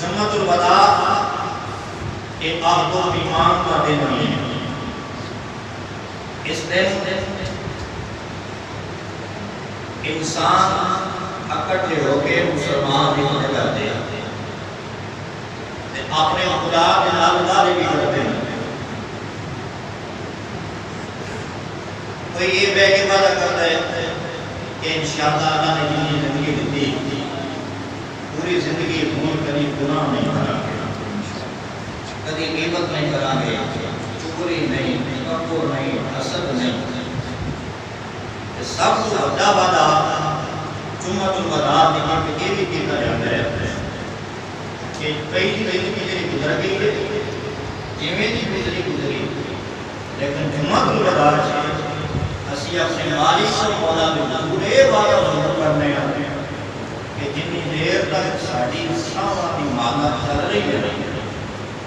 جمعۃ الوداع ایک عہد و پیمان کا دن ہے۔ اس دن انسان اکٹھے ہو کے مسلمان بھی کرتے ہیں، اپنے خدا کے نام دعوے بھی کرتے ہیں۔ کوئی یہ بے کے وعدہ کرتا ہے کہ انشاءاللہ اللہ نے جنہیں زندگی دی پوری زندگی بھول کبھی گناہ نہیں کرا گے، کبھی غیبت نہیں کرا گے، چغلی نہیں، تکبر نہیں، حسد نہیں۔ سب سے بڑا وعدہ جمعۃ الوداع کے یہ بھی کیا جاتا ہے کہ پہلی زندگی جی گزر گئی ہے، جویں دی گزری گزری، لیکن جمعۃ الوداع اسی اپنے مالک سے مولا میں پورے وعدہ ضرور کرنے آتے ہیں کہ جتنی دیر تک ساری ساواں دی مانا چل رہی ہے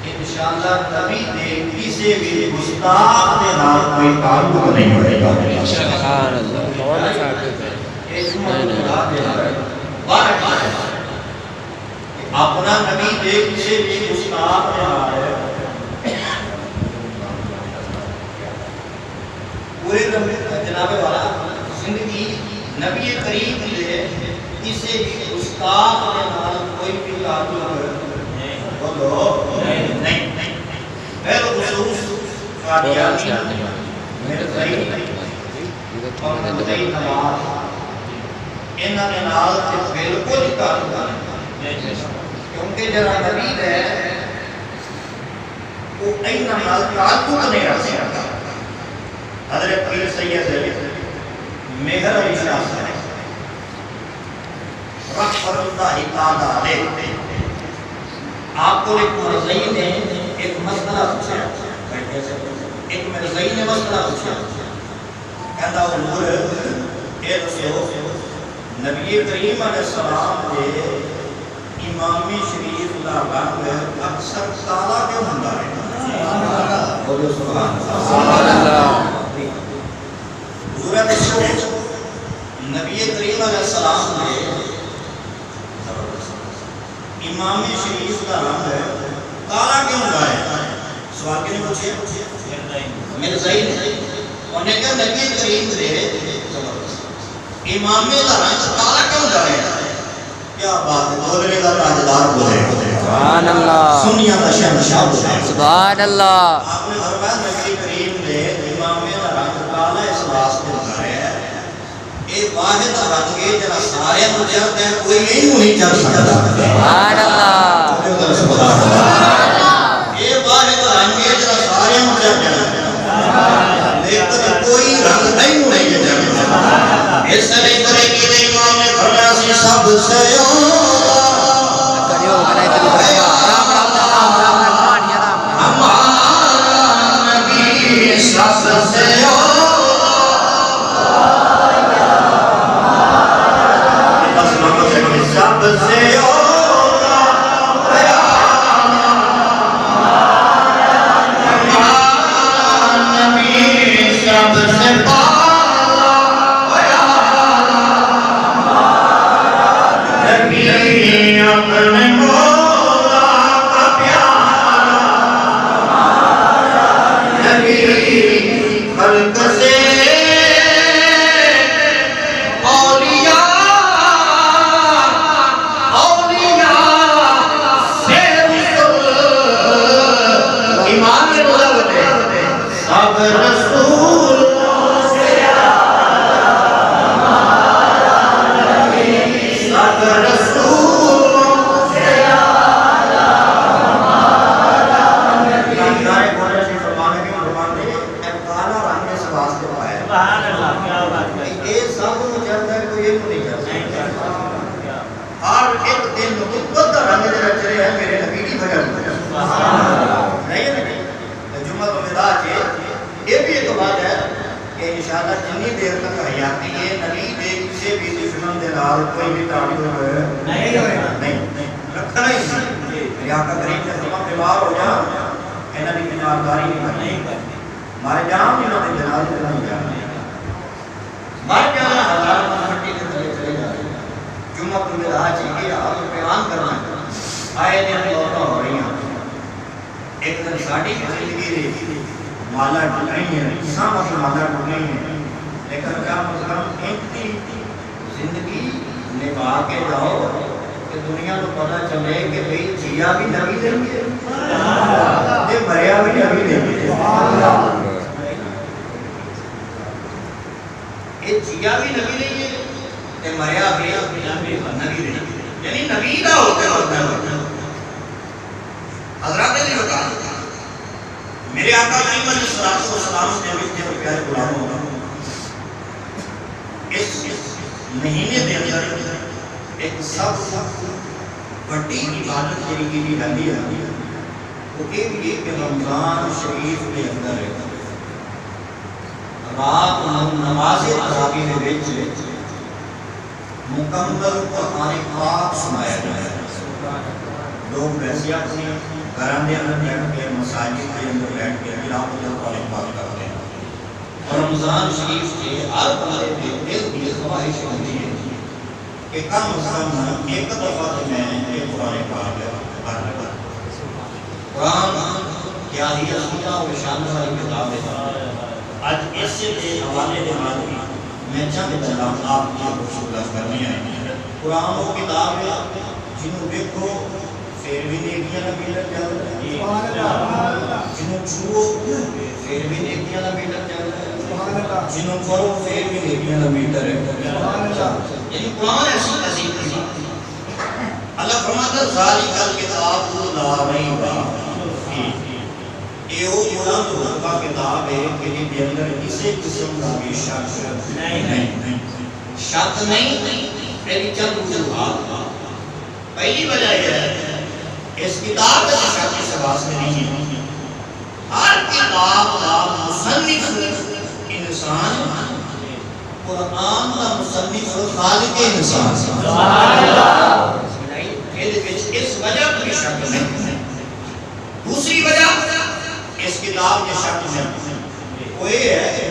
انشاءاللہ کبھی دے کسی بھی گستاخ کے نال کوئی تعلق نہیں ہوئے گا۔ سبحان اللہ۔ اپنا نبی دے کسی بھی گستاخ کے نال پورے جناب والا زندگی نبی کریم نے کسی بھی گستاخ کے نال کوئی بھی تعلق بولو نہیں پھر خصوص قادیانی مرزائی اور مرزائی نواز انہاں نے نال سے بالکل تعلق نہیں، کیونکہ جڑا نبی ہے وہ انہاں نال تعلق نہیں رکھ سکتا۔ حضرت پیر سید مہر علی شاہ صاحب رحمۃ اللہ تعالی علیہ، آپ کو ایک مرزائی نے ایک مسئلہ پوچھا، ایک مرزائی نے مسئلہ پوچھا، کہتا حضور اے دسو نبی کریم علیہ السلام کے امامی شریف دا رنگ اکثر کالا کیوں ہوندا ہے؟ بولو سبحان اللہ۔ حضور دسو نبی کریم علیہ السلام نے امام شریف کا رنگ ہے کالا کیوں ہوندا ہے؟ سوال کنے پوچھے؟ مرزائی نے، انہوں نے کہا نبی کریم دے امام دا رنگ کالا کیوں ہوندا ہے؟ کیا بات ہے، بولنے کا تاجدار بولے، سبحان اللہ، سنیا دا شہنشاہ بولے، سبحان اللہ۔ آپ نے فرمایا نبی کریم دے امام دا رنگ کالا اس واسطے ہوندا ہے یہ واحد رنگ ہے جڑا سارے نوں چڑھدا ہے، کوئی نہیں چڑھ سکتا، سبحان اللہ، سبحان اللہ۔ یہ واحد رنگ ہے جڑا سارے نوں چڑھدا ہے، لیکن کوئی رنگ نہیں چڑھ سکتا۔ اس لیے طریقے دے امام نے فرمایا سی سب سے کوئی بھی تعلق نہیں رکھنا ہی یا کا غریب سے ہم بیمار ہو جا انہاں دی بیمارداری نہیں کرنی، مر جان انہاں دے جنازے نہیں جانے، مر جانا ہزار مٹی کے تلے چلے جانے۔ جمعہ الوداع یہ آپ بیان کرنا آئے دن موتاں ہو رہی ہیں. ایک دن ساڑی زندگی دے مالا ڈھلائی ہیں، سام اپنے مالا ڈھلائی ہیں، لیکن کیا مطلب ایک دی زندگی نبھا کے جاؤ کہ دنیا کو پتہ چلے کہ بھئی جیا بھی نبی دیں گے تے مریا بھی نبی دیں گے. یہ جیا بھی نبی دیں گے تے مریا بھی نبی دیں گے، یعنی نبی کا ہوتے ہوتا ہے. حضرات نے بتا میرے آقا کریم علیہ السلام نے بھی اپنے پیارے غلاموں اس مہینے دے اندر ایک سب بڑی عبادت کی جاتی ہے وہ یہ کہ رمضان شریف کے اندر رات نماز تراویح میں وچ مکمل قرآن پاک سنایا جائے. لوگ ویسے اپنی گھراں دے اندر بیٹھ کے مساجد کے اندر بیٹھ کے تلاوت قرآن پاک کرتے ہیں. اور رمضان شریف کے ہر بندے کے دل کی خواہش ہوتی ہے کہ کم از کم ایک دفعہ تو میں یہ قرآن پاک پڑھ لوں. قرآن کیا ہی عظیم و شان والی کتاب ہے. آج اس سے حوالے کے بعد میں چند کلام آپ کی خصوصیت کرنی ہے. قرآن وہ کتاب ہے جنہوں دیکھو پھر بھی نیکیاں نہ ملت جاتا ہے، جنہوں چھوڑو پھر بھی نیکیاں نہ ملت جاتا ہے، جنہوں کرو پھر بھی نیکیاں نہ ملت رہتا ہے. یعنی قرآن ایسی عظیم کتاب. اللہ فرماتا ہے ذالک الکتاب لا ریب فیہ، یہ وہ بلند رتبہ کتاب ہے کہ جن کے اندر کسی قسم کا بھی شک نہیں. شک نہیں. پہلی چند وجوہات. پہلی وجہ یہ ہے اس کتاب کا شک اس آواز میں نہیں ہے. ہر کتاب کا مصنف انسان، قرآن کا مصنف خالق انسان. اس وجہ کوئی شک نہیں. دوسری وجہ اس کتاب کے شک میں وہ یہ ہے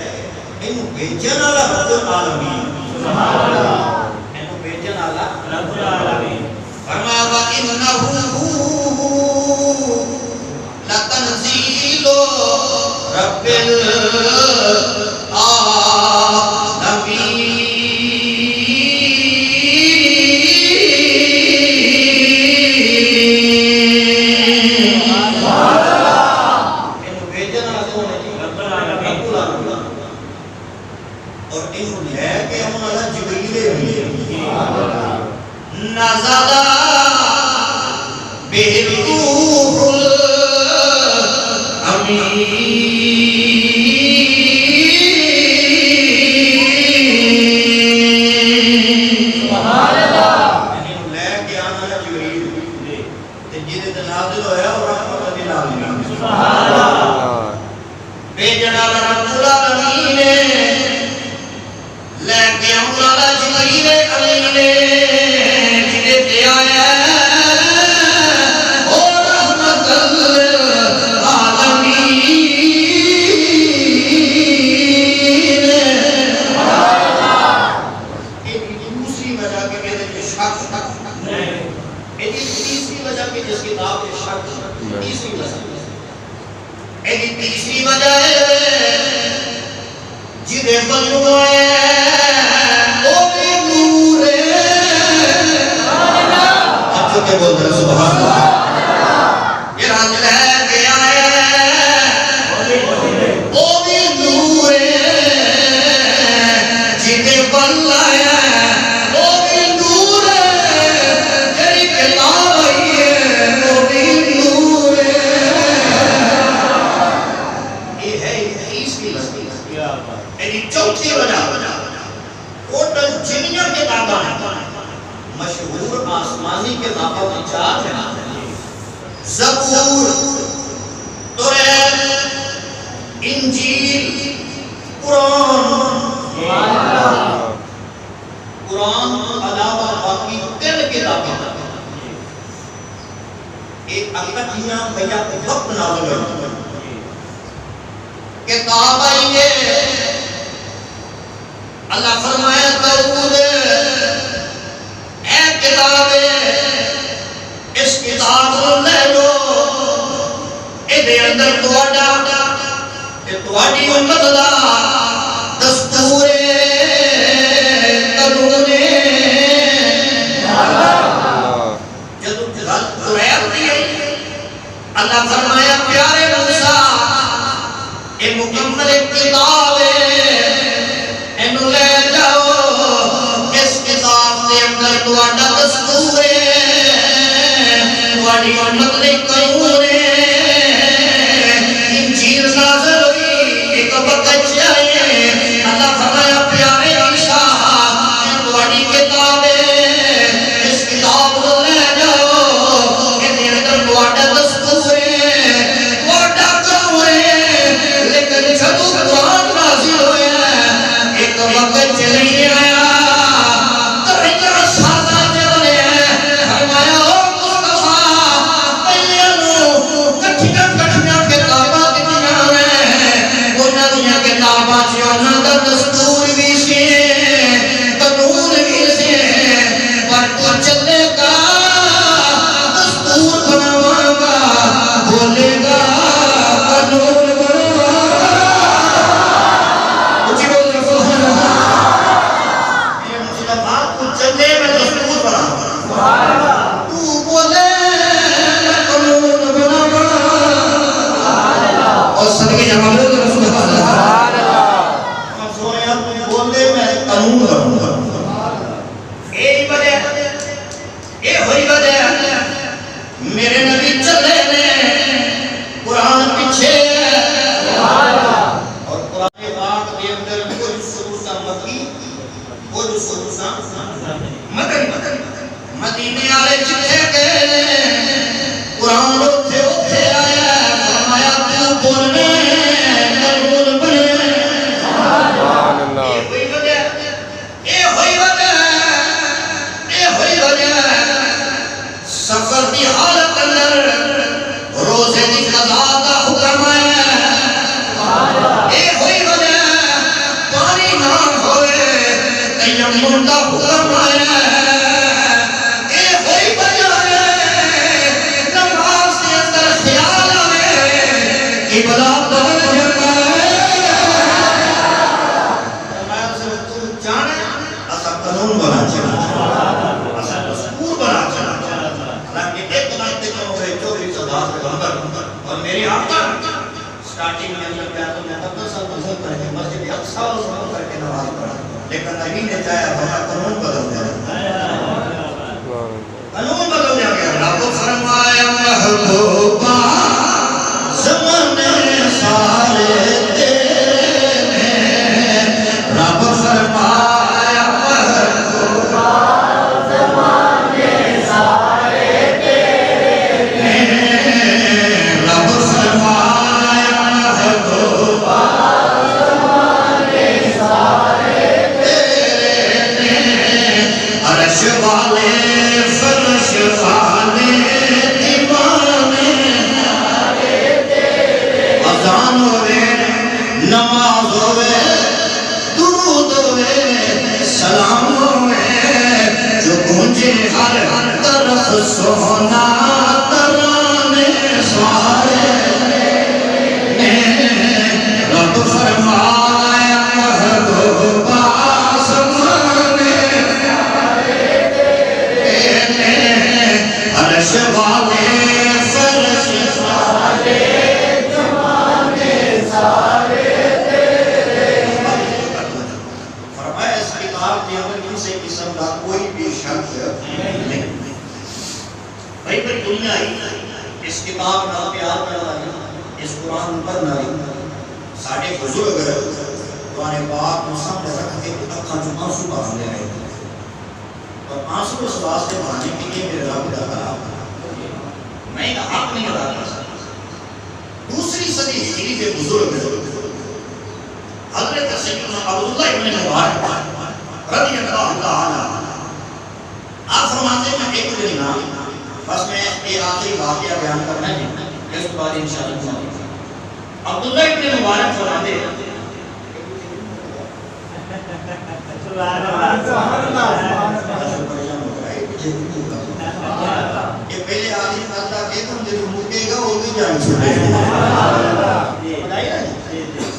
انہوں بیچن والا رب العالمین، انہوں بیچن والا رب العالمین. فرمایا وَإِنَّهُ لَتَنزِيلُ رَبِّ الْعَالَمِينَ. انہوں بیچن والا کون ہے؟ رب العالمین. اور انہوں ہے کہ ہم اللہ جبریل نزل به الروح الامین. سبحان اللہ. یعنی لے کے آنا ہے جبریل تے جدے تے نازل ہویا اور رحمت للعالمین. سبحان اللہ. بھیجنا رب العالمین لے کے آنا ہے جبریل امین تیسری وجہ ہے جنہیں بنو ہے وہ بھی نور ہے. اچھو کے بول رہے سبحان اللہ. یہ رات لے کے آئے وہ بھی نور ہے جنہیں بن لائے وہ بھی نور ہے جنہیں کتاب آئی ہے وہ بھی نور ہے. چوتھی وجہ ٹوٹل جنیاں کتاباں مشہور آسمانی کتابوں کی چار ہیں: زبور، توریت، انجیل، قرآن. قرآن علاوہ باقی 3 کتابیں ایک اکٹھیاں بیا وقت نازل ہوئی. کتاب آئی ہے اللہ فرمایا داؤد اے کتاب اس کتاب اندر تواڈی امت دا دستور قانون جب گل قرآن دی اللہ فرمایا پیارے موسیٰ اے مکمل کتاب ہے اینو لے جاؤ اس کتاب دے اندر تواڈا دستور ہے تواڈی امت دے قانون ہے انجیل نازل ہوئی ایک وقت آئے اللہ فرمایا پیارے عیسیٰ تواڈی کتاب ہے اس کتاب کو لے جاؤ کہ دے اندر تواڈا دستور ہے تواڈا قانون ہے لیکن جب قرآن نازل ہویا ایک وقت چلی آیا ترجمہ سادہ چلے فرمایا او مصطفیٰ پہلے نو کٹھیاں کتاباں دتیاں ہیں انہاں دیاں کتاباں چ انہاں دا دستور بھی سی قانون بھی سی پر تو چلے گا دستور بناواں گا بولے گا قانون بناواں اچھی بول سبحان اللہ اے مصطفیٰ تو چلے میں دستور بناواں سبحان اللہ تو بولے قانون بناواں سبحان اللہ اور صدقے جمال رسول اللہ سبحان اللہ سویا تو بولے میں قانون بناواں اے وجہ اے ہوئی وجہ میرے نبی چلے نے قرآن پیچھے اور قرآن پاک کے اندر کچھ سورتاں مکی کچھ سورتاں مدنی مدینے والے جتھے گئے قرآن اوتھے آیا فرمایا تو بولنے قانون بنے سبحان اللہ اے ہوئی وجہ سفر دی حالت اندر روزے دی قضا دا حکم ہے اے ہوئی وجہ پانی نہ ہوئے تیمم دا حکم ہے اے ہوئی وجہ نماز کے اندر خیال آئے قبلہ بدل جاتا ہے میں سے تو جانے اسا قانون بنا چلا اسا دستور بنا چلا حالانکہ ایک وقت کے ہوئے 24 سال پیغمبر اور میری آقا سٹارٹنگ میں اندر پہ آتا میں 10 سال وضو کر کے مسجد اقصی وضو کر کے نماز پڑھا لیکن نبی نے چاہا ہمارا قانون بدل دیا قانون بدل دیا گیا رب فرمایا محبوبہ زمانے سارے تیرے رب فرمایا محبوبہ زمانے سارے تیرے رب فرمایا محبوبہ زمانے سارے تیرے عرش والے فرش والے دیوانے اذان ہوئے نماز ہوئے درود ہوئے سلام ہوئے جو گونجے ہر طرف سونا ترانے سارے رب فرمایا محبوبہ زمانے عرش والے فرش والے زمانے سارے فرمایا اس کتاب کے اندر کسی قسم کا کوئی بھی شک نہیں بھائی پر دنیا ہی اس کتاب نہ پیار کرنا اس قرآن پر نہ ساڑھے بزرگ قرآن پاک کو سامنے رکھ کے اکھاں جو آنسو بہانے آئے اور آنسو اس واسطے بہانے کے لیے میرے رب کا کلام میں کا حق نہیں ادا کر سکتا دوسری صدی ہجری کے بزرگ حضرت سیدنا عبداللہ ابن مبارک رضی اللہ عنہ آپ فرماتے ہیں ایک دن بس میں ایک آخری واقعہ بیان کرنا ہے اس کے بعد انشاءاللہ عبداللہ ابن مبارک فرماتے ہیں یہ پہلے آدمی اللہ کے تم دیکھو چکے گا وہ بھی جان چھوڑے گا.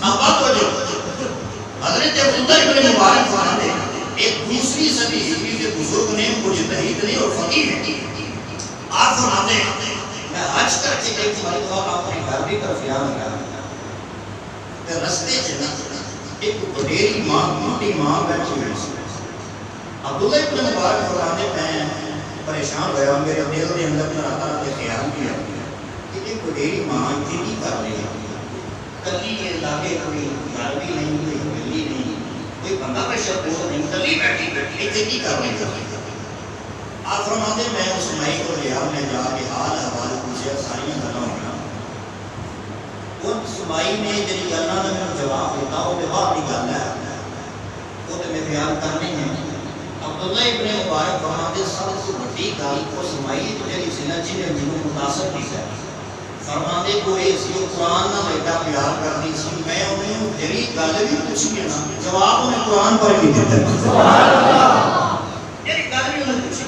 اب بات ہو جو حضرت عبداللہ ابن مبارک فرماتے ہیں ایک دوسری صدی ہجری کے بزرگ نے مجتہد نے اور فقیہ نے آپ فرماتے ہیں میں حج کر کے ایک مرتبہ اپنے گھر کی طرف یاد کر رہا رستے سے ایک بڑیری ماں موٹی ماں بیٹھی ہوئی سی. عبداللہ ابن مبارک فرماتے میں پریشان ہوا میرے دل کے اندر میں رہتا کہ خیال کیا کہ ایک بڑیری ماں اتنی کر رہی ہے کلی کے لاگے کوئی گھر بھی نہیں کوئی گلی نہیں کوئی بندہ پریشر پور نہیں کلی بیٹھی بیٹھی اتنی کر رہی ہے. آپ فرماتے میں اس مائی کو لیا میں جا کے حال حوال پوچھے ساری گلاں ہو گیا اس مائی نے جی گلاں کا میرا جواب دیتا وہ جواب کی گل ہے وہ تو میں بیان کرنی ہے. عبداللہ ابن مبارک فرماتے سب سے بڑی گل اس مائی جی سی نا جنہیں مجھے متاثر کیا فرماتے کو یہ سی قرآن نہ بیٹا پیار کرتی سی میں انہیں جی گل بھی پوچھی ہے نا جواب انہیں قرآن پر بھی دیتا یہ گل بھی انہیں پوچھی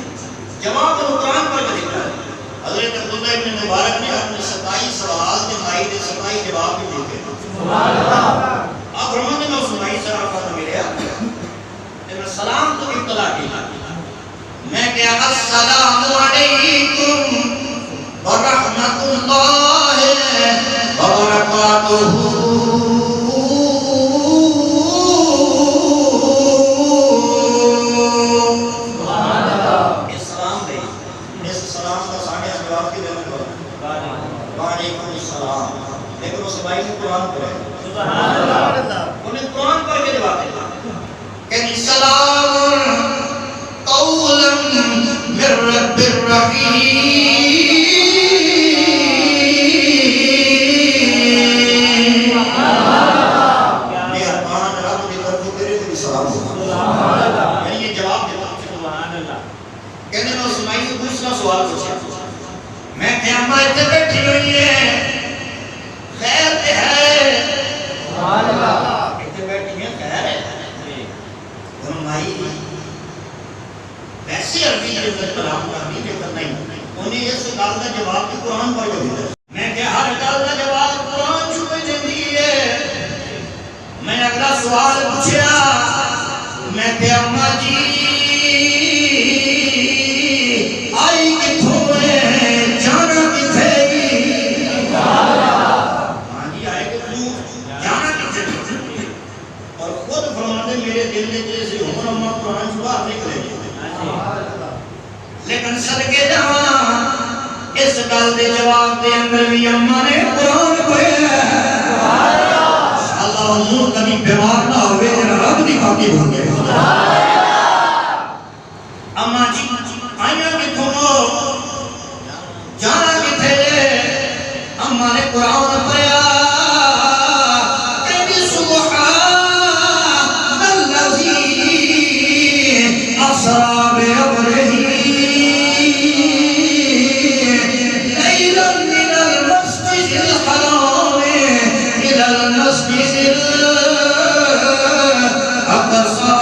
جواب انہیں قرآن پر بھی دیتا ہے. حضرت عبداللہ ابن مبارک نے اپنے 27 سوال کے مائی کے 27 جواب بھی دیتے ہیں. آپ فرماتے میں اس مائی سے آپ کا ملیا سلام تو ابتدا کی میں کیا السلام علیکم ورحمت اللہ وبرکاتہ. اسلام دے اس سلام کا ساڑھے جواب کی دینے والا وعلیکم السلام لیکن اس بھائی نے قرآن پڑھے انہیں قرآن پڑھ کے جواب دیا کہ سلام قولا من رب الرحیم مہربان رب کی طرف تیرے سے سلام ہو یعنی یہ جواب دیتا کہنے میں اس مائی سے دوسرا سوال پوچھا میں قیامت تے بیٹھی ہوئی ہے خیر تے ہے تے بیٹھی ہے خیر ہے مائی ویسے عربی کے اندر کلام کرنی لیکن نہیں انہیں اس گل کا جواب بھی قرآن پڑھ کے دیتا میں کہ ہر گل کا جواب قرآن چھوڑ دیتی ہے. میں اگلا سوال پوچھا میں کہ اماں جی آئی کتھوں ہے جانا کتھے ہاں جی آئے کتھوں جانا کتھے اور خود فرماتے میرے دل میں جیسے عمر اماں قرآن سے باہر نکلے لیکن صدقے جہاں اس گل دے جواب دے اندر بھی اماں نے قرآن پڑھے اللہ نور کبھی بیمار نہ ہوئے جنہ رب دی باقی بھول گئے. اماں جی آئیاں کتھوں جانا کتھے اماں نے قرآن پڑھا کہ سبحان الذی اسریٰ بعبدہ لیلا من المسجد الحرام الى المسجد الاقصى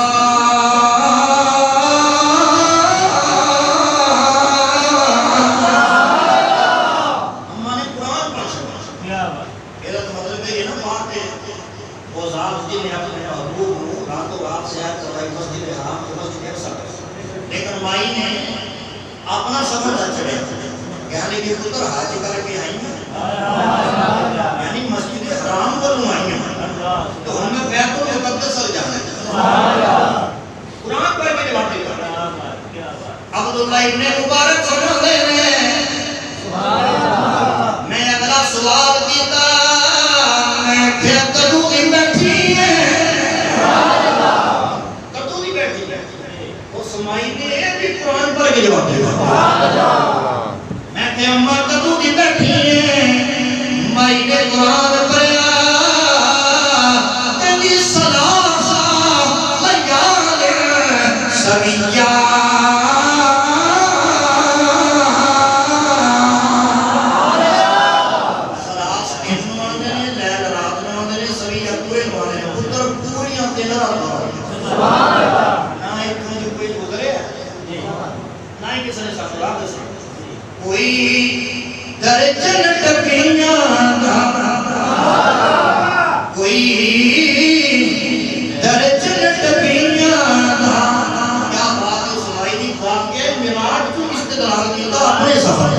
لیکن مائی نے اپنا سفر نہ چڑھے یعنی کہ پتر حج کر کے آئی ہیں یعنی مسجد حرام پر آئی ہیں تو ہم نے بیت المقدس سے جانا ہے قرآن پر بھی جواب دیتا عبداللہ ابن مبارک فرماتے ہیں میں اگلا سوال کیتا میں کیا کدو کی بیٹھی ہے کدو کی بیٹھی ہے اس مائی نے بھی قرآن پر کے جواب دیتا میں کہ اماں کدو کی بیٹھی ہے مائی نے قرآن پڑھا کبھی سلاسا لیال سویہ کوئی درجن ٹپیاں دا کوئی درجن ٹپیاں دا کیا بات ہے سنائی دی واقعہ میراج کو استدلال کیتا اپنے سفر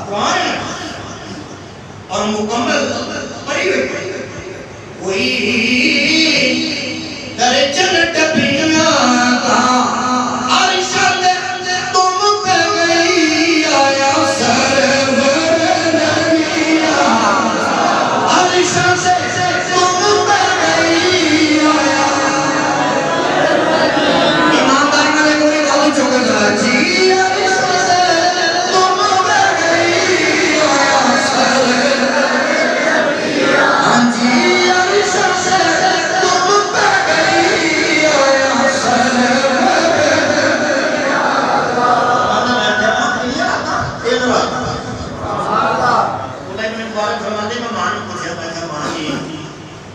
قرآن ہے اور مکمل پڑھی ہوئی کوئی درجن ٹپیاں دا عرشان تم پہ گئی آیا سرور نبیہ عرشان سے تم پہ گئی آیا ایمانداری میں کوئی گل چکا جی عرشان سے تم پہ گئی آیا سرور نبیہ ہاں جی عرشان سے تم پہ گئی آیا سرور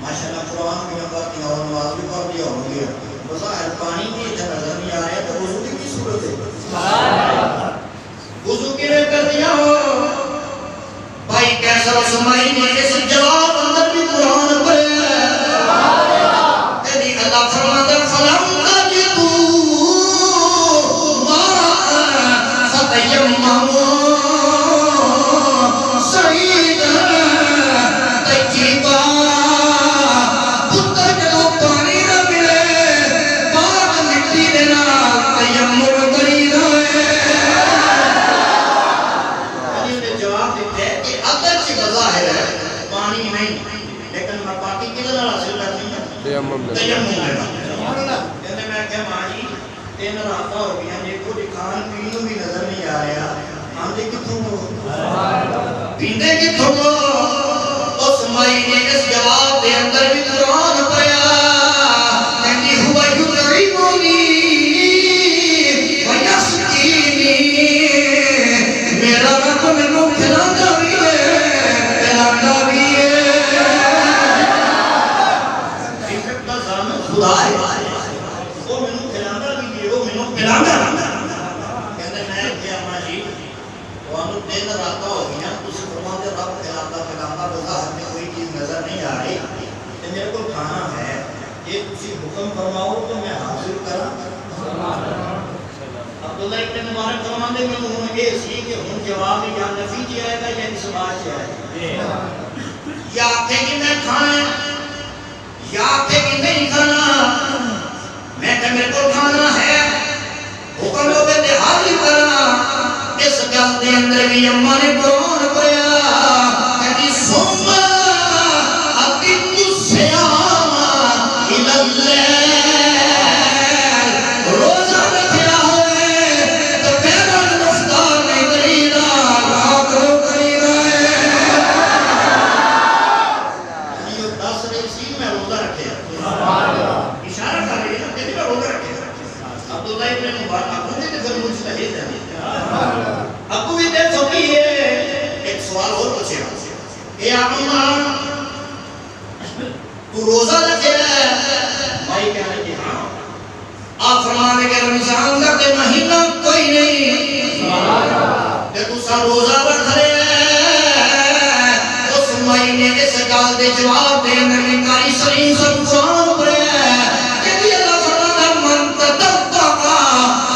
ماشاءاللہ قرآن کی نقل کی اور نواز بھی پڑھ دیا ہو گیا بظاہر پانی کی ادھر نظر نہیں آ رہا ہے تو وضو کی صورت ہے وضو کی نے کر دیا ہو بھائی کیسا سمائی نے اس جواب اندر بھی قرآن پڑھے تیری اللہ فرماتا فلم تجدو ماء فتیمموا صعیدا طیبا پتر جدو پانی نہ ملے پاک مٹی دے نال تیمم کریدا ہے انہیں جواب دیتے ہیں کہ اگر سے بظاہر ہے پانی نہیں لیکن میں پاکی کدھر حاصل کرتی ہوں تیمم ہے کہتے میں کہ ماں جی 3 راتاں ہو گیا دیکھو جی کھان پینوں بھی نظر نہیں آ رہا آندے کتھوں ہو پیندے کتھوں ہو اس مائی نے اس جواب دے اندر بھی قرآن پڑھا کہتی ہوا یطعمنی ویسقینی میرا رب مینوں کھلانا بھی ہے پلانا بھی ہے خدا ہے وہ مینوں کھلانا بھی ہے وہ مینوں پلانا کہندے میں کیا ماں جی تانوں 3 راتاں ہو گئیاں تسی فرماندے رب کھلانا پلانا بظاہر میں کوئی چیز نظر نہیں آ رہی تے میرے کو کھانا ہے یہ تسی حکم فرماؤ تو میں حاضر کراں عبداللہ ابن مبارک فرماندے میں ہوں یہ سی کہ ہن جواب یا نفی جی آئے گا یا اس بات سے آئے گا یا کہ میں کھانا یا کہ نہیں کھانا میں کہ میرے کو کھانا ہے حکم ہوگے تے حاضر کرنا اس گل دے اندر بھی اماں نے قرآن پڑھا کہتی ثم اتم الصیام الی اللیل روزہ رکھیا ہوئے تو پیغمبر مفطار نہیں کریدا رات رو کریدا ہے یہ 10 رہی سی میں روزہ رکھیا اشارہ کر رہی ہے کہ میں روزہ رکھیا عبداللہ ابن مبارک ابو نے پھر مجتہد ہے ابو بھی دے فقیہ ہے ایک سوال اور پوچھے اے اماں تو روزہ رکھے ہے بھائی کہنے کہ ہاں آپ فرمانے کہ رمضان کا تے مہینہ کوئی نہیں کہ تو سا روزہ رکھ رہے اس مہینے کے سکال دے جواب دے اندر کاری سلیم سب قرآن پڑے کہ بھی اللہ فرمانا من تتبقا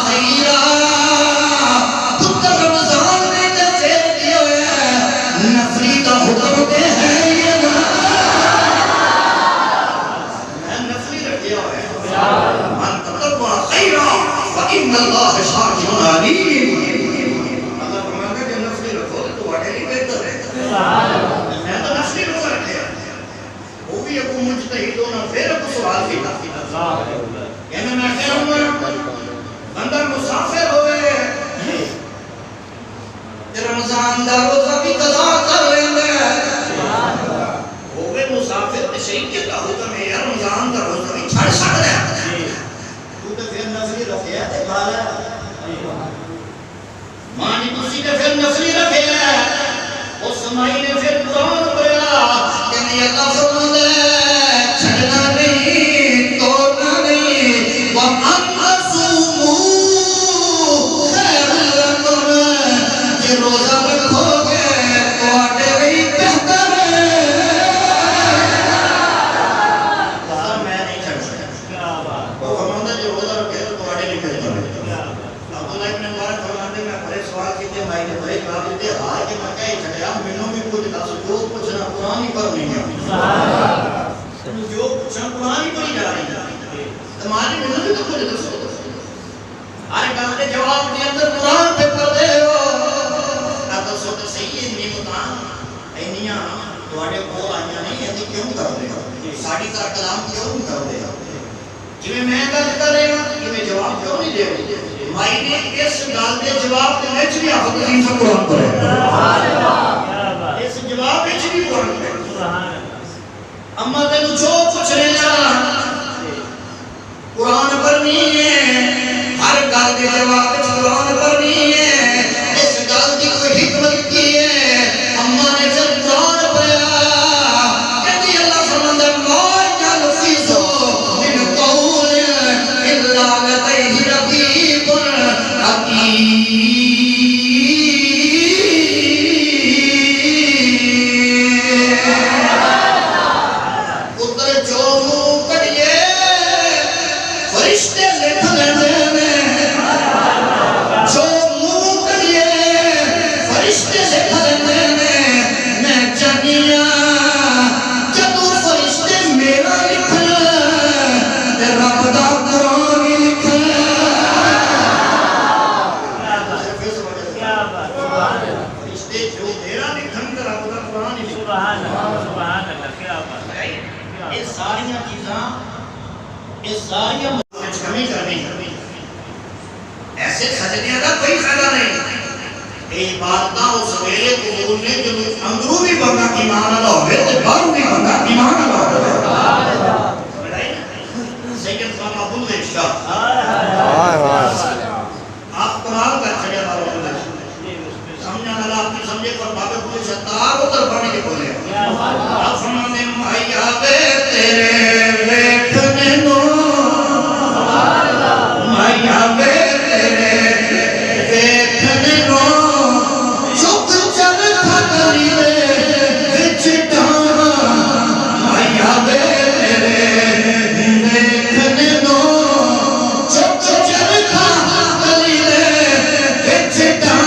خیرہ پتر رمضان نے جیسے دیو ہے نفلی کا حکم دے ہے یہ میں نفلی رکھیا ہے من تتبقا خیرہ فإن اللہ شاکر علیم اللہ فرمانا کہ نفلی رکھو تو واقعی نہیں بہتر ہے میں تو نفلی روزہ رکھے وہ بھی ابو مجتہد ہونا پھر ابو سوال کیتا یعنی میں کہہ رہا ہوں بندہ مسافر ہوئے رمضان دا روزہ بھی قضا کر لیندے ہوئے مسافر تے صحیح کہتا حکم ہے رمضان دا روزہ بھی چھڑ سکتا ہے تو تے پھر نفلی رکھے تے کھالا مانی تسی تے پھر نفلی رکھے اس مائی نے پھر قرآن پڑھا کہ نہیں اللہ فرماتا ہے چھڑنا نہیں توڑنا نہیں وَأَنْ أَصُومُوا خَيْرٌ لَكُمْ کہ روزہ رکھو بھائی نے بڑے جواب دیتے ہار کے میں کہے چھڑیا مینوں بھی کچھ دس جو پوچھنا قرآن ہی پر نہیں ہے جو پوچھنا قرآن ہی پڑھی جا رہی ہے تمہاری مینوں بھی تو کچھ دسو ہر گل دے جواب دے اندر قرآن پہ پڑھ دے ہو دسو تو صحیح نعمتاں اینیاں تواڈے کول آئیاں نہیں ایندی کیوں کر دے ساڈی طرح کلام کیوں نہیں کر دے جویں میں گل کر رہا کہ جواب کیوں نہیں دے رہی مائی نے اس گل دے جواب دے وچ بھی آپ کو نہیں قرآن پڑھے سبحان اللہ اس جواب وچ بھی قرآن پڑھے سبحان اللہ اما تینوں جو پوچھ رہے نا قرآن پڑھنی ہے ہر گل دے جواب وچ قرآن پڑھنی ہے اس گل دی کوئی حکمت کی ہے اما نے جب قرآن پڑھا کہندی اللہ فرماندا ما یلفظو من قول الا لدیہ رقیب عتید ادھر جو منہ کڈیے فرشتے لکھ لیندے نے جو منہ کڈیے فرشتے لکھ لیندے نے میں چاہنی جدوں فرشتے میرا لکھن تے رب دا قرآن ہی لکھن فرشتے جو میرا لکھن تے رب دا قرآن ہی لکھن سبحان اللہ کیا بات یہ ساریاں چیزاں یہ ساریاں کمی کرنی ایسے سجدیاں کا کوئی فائدہ نہیں یہ عبادتاں اس ویلے قبول نے جو اندروں بھی بندہ ایمان والا ہوئے تے باہروں بھی بندہ ایمان والا ہوئے سید بابا بلے شاہ آپ کمال کر چھڑے بابا بلے سمجھا نہ آپ کی سمجھے پر بابا بلے شاہ تاب اتر پڑھنے کے بولے آپ فرمانے مائیا بے تیرے ویکھنے نو مائیا بے تیرے ویکھنے نو چپ چل کھٹری دے وچ ڈاں مائیا بے تیرے ویکھنے نو چپ چل کھٹری دے وچ ڈاں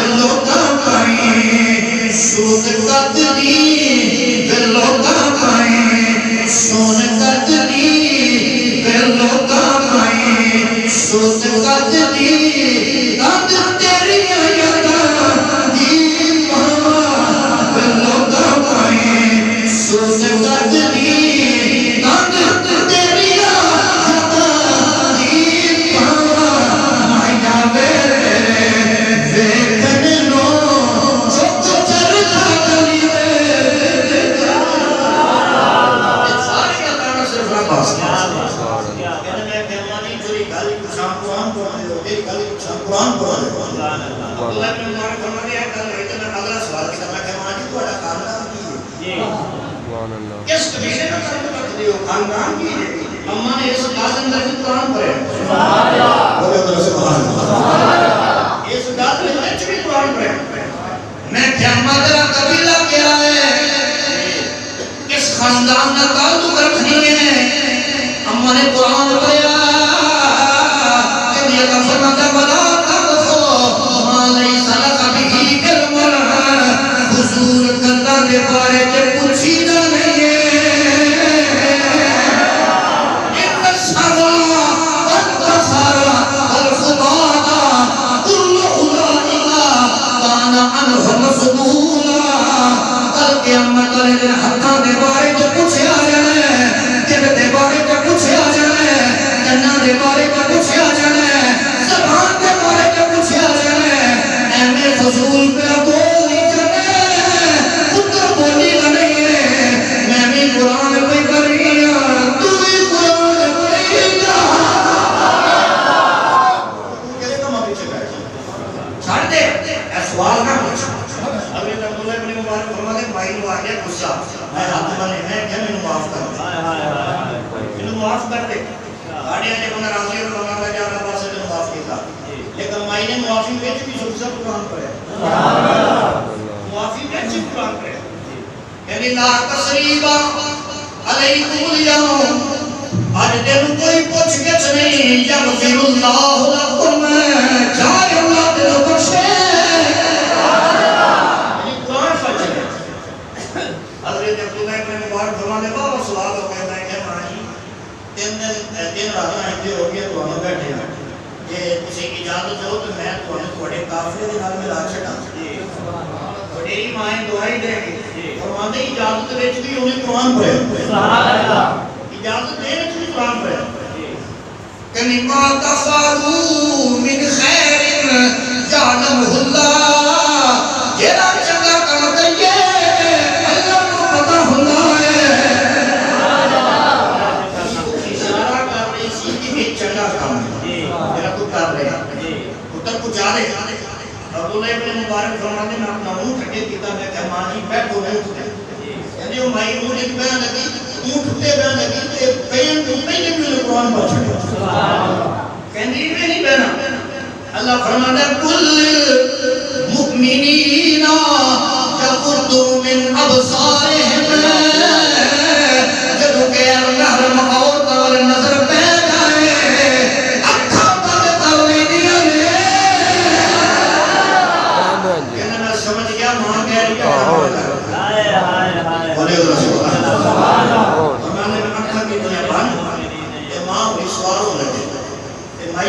لوکاں پائی سود قدری لوکاں پائی سون قدری لوکاں پائی سود قدری دند تیری یاداں دی پاواں لوکاں پائی سود قدری دند تیری یاداں دی پاواں مایا ویکھنے نو چپ چل کھٹری دے ساری گلاں صرف رب واسطے قرآن پڑھا دے اللہ نے ہمارے فرمایا ہے کل اتنا اگلا سوال کیا میں کہ ماں جی تہاڈا خاندان کی ہے سبحان اللہ کس قبیلے کا تعلق رکھتے ہو خاندان کی ہے اما نے اس گل اندر بھی قرآن پڑھا سبحان اللہ بولے تو سبحان اللہ اس گل وچ بھی قرآن پڑھا میں کہ اما تیرا قبیلہ کیا ہے کس خاندان کا تعلق رکھنی ہے اما نے قرآن پڑھا کہ اللہ فرماتا بلا حضور گندہ دے بارے تے پوچھی دا نہیں ہے ان السوا والبصر والفؤاد كل اولئک کان عنہ مسئولا کل قیامت والے دن ہتھاں دے بارے تے پوچھیا جانا ہے دل دے بارے تے پوچھیا جانا ہے کناں دے بارے تے پوچھیا جانا ہے زبان دے بارے تے پوچھیا جانا ہے ایویں فضول پہ بولی نہیں ہے میں بھی قرآن پہ کری تو بھی قرآن پڑھی جا چھڑ دے اے سوال نہ پوچھ ابھی تک عبداللہ ابن مبارک فرما دے بھائی نو آ گیا غصہ میں ہاتھ بنے میں کہ مینوں معاف کر مینوں معاف کر دے گاڑی نے بنا راضی اور بنا کا جانا پاسے نے معاف کیتا لیکن مائی نے معافی وچ بھی سب قرآن پڑھا معافی وچ بھی قرآن پڑھا یعنی لا تسریبا علیکم اليوم آج دن کوئی پوچھ گچھ نہیں یغفر اللہ لکم جائے اللہ دل بخشے اجازت ہو تو میں تھوڑے قافلے کے نال ملا چھڈاں وڈیری ماں دعائی دے گی فرماندے اجازت وچ بھی انہیں قرآن پڑھے سبحان اللہ اجازت دے وچ بھی قرآن پڑھے کہ ما تفعلوا من خیر یعلمہ اللہ جیڑا چنگا کام کریے اللہ کو پتہ ہوندا ہے اشارہ کر رہی سی کہ یہ چنگا کام ہے جیڑا تو کر رہے پتر کو جا رہے عبداللہ ابن مبارک فرماتے میں اپنا منہ ٹھکے کیتا میں کہ ماں جی بیٹھو اٹھتے یعنی وہ مائی منہ ایک بیان لگی اٹھتے بیان لگی کہ پین تو پہلے بھی انہیں قرآن پڑھ چھڑا کہنے میں نہیں بینا اللہ فرماتا ہے کل مؤمنین یغضوا من ابصارہم جب کہ اللہ محور طور نظر پہ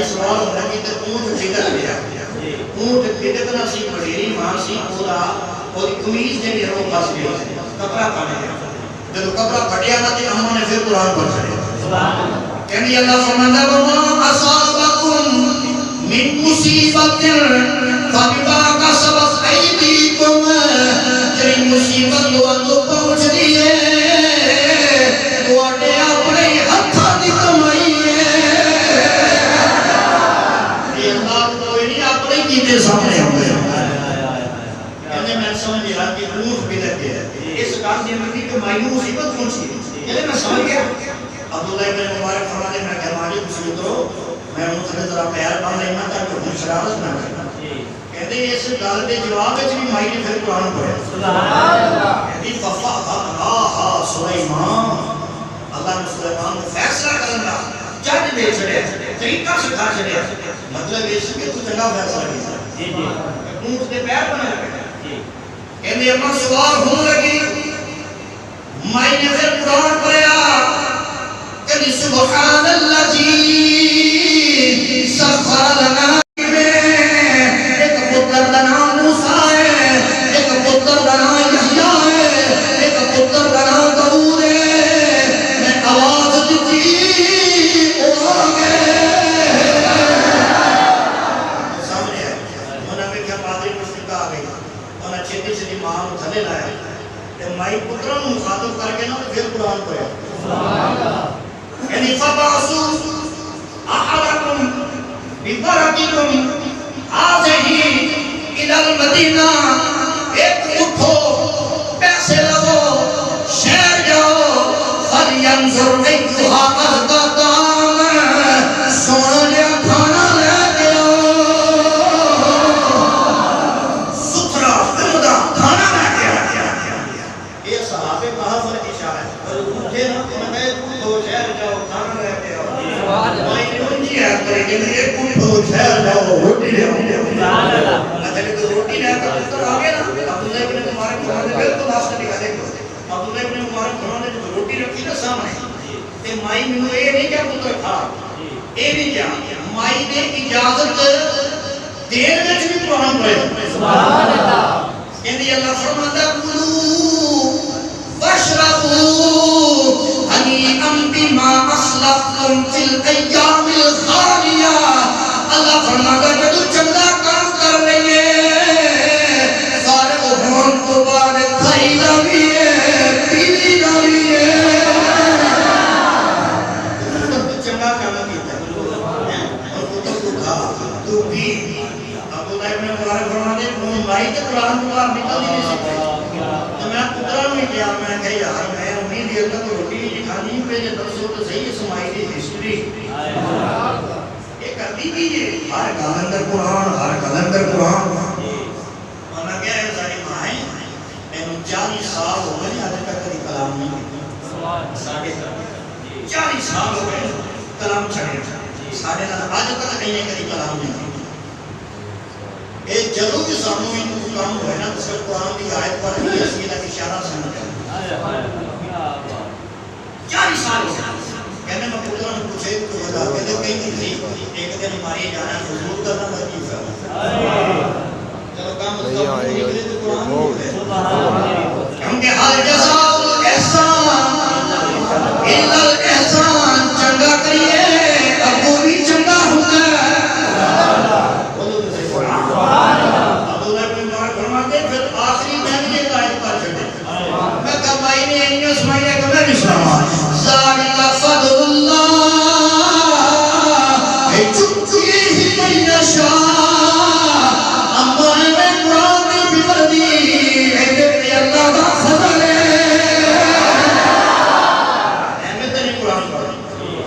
سوال لگی تے اونٹ بگڑ گیا اونٹ بگڑنا سی بڑی ماں سی پورا اور قمیض دے رو پاس گیا کپڑا پانے گیا جب کپڑا پھٹیا نا تے اماں نے پھر قرآن پڑھ چھڑیا سبحان اللہ کہنی اللہ فرماندا ہے وما اصابکم من مصیبت فبما کسبت ایدیکم جڑی مصیبت تو پہنچ دی ہے تواڈے اپنے ہتھاں دی کمائی کیتے سامنے ہوئے کہنے میں سمجھ گیا کہ اونٹ بھی لگے ہے اس کام کی مردی کہ مائنو مصیبت پہنچی کہنے میں سمجھ گیا عبداللہ ابن مبارک فرماتے میں کہ مالی کسی اترو میں اونٹ نے ذرا پیر بان لینا تاکہ انہیں شرارت نہ کرنا کہتے اس گل کے جواب وچ بھی مائی نے پھر قرآن پڑھا کہتی ففاہا سلیمان اللہ نے سلیمان کو فیصلہ کرنا جج دے چھڑے طریقہ سکھا چھڑے مطلب یہ کہ تو چنگا فیصلہ کیا اونٹ دے پیر بنا رکھے کہنے اپنا سوال ہونے لگی مائی نے پھر قرآن پڑھا کہ سبحان اللہ جی سخر لنا ایک پتر دا نام موسیٰ ہے ایک پتر دا نام یحییٰ ہے ایک پتر دا نام داؤد ہے میں آواز دیتی او آگے تھلے لایا مائی پتروں مخاطب کر کے نا پھر قرآن پڑھا یعنی فبعثوا احدکم ببرککم هذه الى المدینہ ایک اٹھو پیسے لگو شہر جاؤ فلینظر ایھا ازکا طعام سونا لیا کھانا لے کے ستھرا عمدہ کھانا لے کے یہ صحابہ کہاں پر اشارہ ہے اور اٹھے نا میں اٹھو شہر جاؤ کھانا لے کے مائی نے انجی ہے کرے کہ ایک اٹھو شہر جاؤ روٹی لے اچھا تو روٹی لے کر پتر آگے نا عبداللہ ابن مبارک فرماتے بالکل واسطہ نکالے عبداللہ ابن مبارک فرماتے جو روٹی رکھی نا سامنے تے مائی میں یہ نہیں کیا پتر کھا یہ نہیں کیا مائی نے اجازت دیر میں بھی قرآن پڑھے سبحان اللہ کہندی اللہ فرماتا کلوا واشربوا ہنیئا بما اسلفتم فی الایام الخالیہ اللہ فرماتا کہ تو چنگا کام کر رہی ہے فارغ ہون تو بعد کھائی جاوی ہے پیلی جاوی ہے تو چنگا کام کیتا ہے اور تو کھا تو بھی عبداللہ ابن مبارک فرماتے ہیں بھائی تے قرآن کو باہر نکل نہیں سکتے تو میں پترا میں کیا میں کہ یار میں امید یہ تھا کہ روٹی نہیں کھانی پہلے درسو تو صحیح اسماعیل کی ہسٹری یہ کرتی بھی یہ ہر کلندر قرآن مانا کیا ہے ساری ماہیں میں 40 سال ہو گئے آج تک کبھی کلام نہیں ساڑھے 40 سال ہو گئے کلام چھڑے ساڑھے آج تک کہیں کبھی کلام نہیں اے جدو بھی سامنے میں کام ہوئے نا صرف قرآن کی آیت پر ہی اسمیدہ کی اشارہ سمجھ ہے 40 سال کہنے میں پوچھا نے پوچھے تو وجہ کہتے کہیں نہیں تھی ایک دن ہماری جانا حضور کرنا مجید صاحب چلو کام اس کا نکلے تو قرآن ہے کیونکہ ہر جزا احسان الا الاحسان چنگا کریے ابو بھی چنگا ہوتا ہے پھر آخری میں نے یہ آیت پڑھ چھڑے میں کمائی نے انہی اسمائی ہے کہ میں نہیں سنا ذالک فضل اللہ چکیہ من یشاء اما میں قرآن کی بمردی اے اللہ دا فضل ہے احمد نے قرآن پڑھا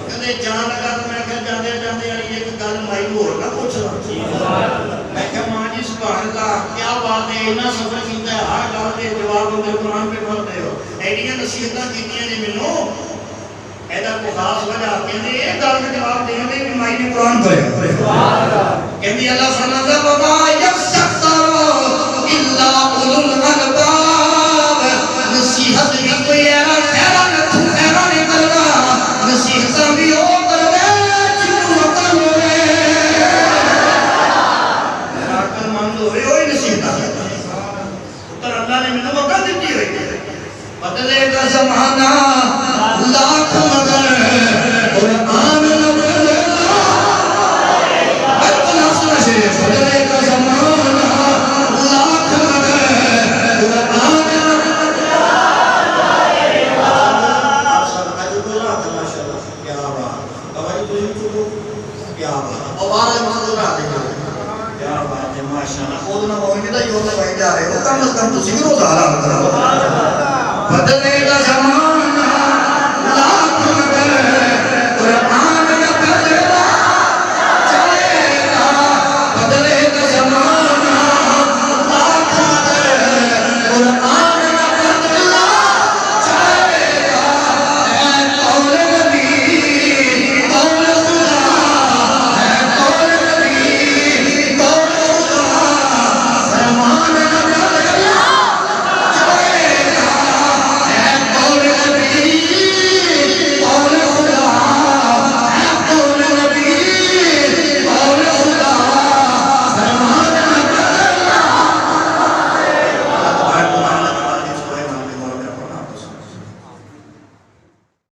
کہتے جان لگا تو میں کہا جاندے جاندے یعنی ایک گل مائی ہو رہا پوچھ رہا میں کہا ماں جی سبحان اللہ کیا بات ہے اتنا سفر کیتا ہے ہر گل دے جواب دے قرآن پہ پڑھتے ہو ایڈیاں نصیحتاں کیتیاں نے مینوں ایدا کو خاص وجہ کہندے یہ گل کا جواب دے دے کہ مائی نے قرآن پڑھیا سبحان اللہ کہندی اللہ فرماتا وما یذکر الا اولو الالباب نصیحت بھی کوئی ایرا خیرا نہ تو ایرا نہیں کرنا نصیحت بھی ہو کر دے جنوں عقل ہوئے عقل مند ہوئے ہوئی نصیحت اتر اللہ نے مجھے وقت دیتی ہوئی بدلے کا زمانہ لاکھ مگر قرآن نہ بدلے اتنا سنا شریف بدلے کا زمانہ لاکھ مگر قرآن نہ بدلے آپ سب آجو بولا تھا ماشاءاللہ کیا بات آواز بولی تو کیا بات آواز مانگو رہا تھے کیا بات ہے ماشاءاللہ خود نہ ہوئے دا یوں نہ بھائی جا رہے ہو کم از کم تو سنگرو زہرا بدلے کا زمانہ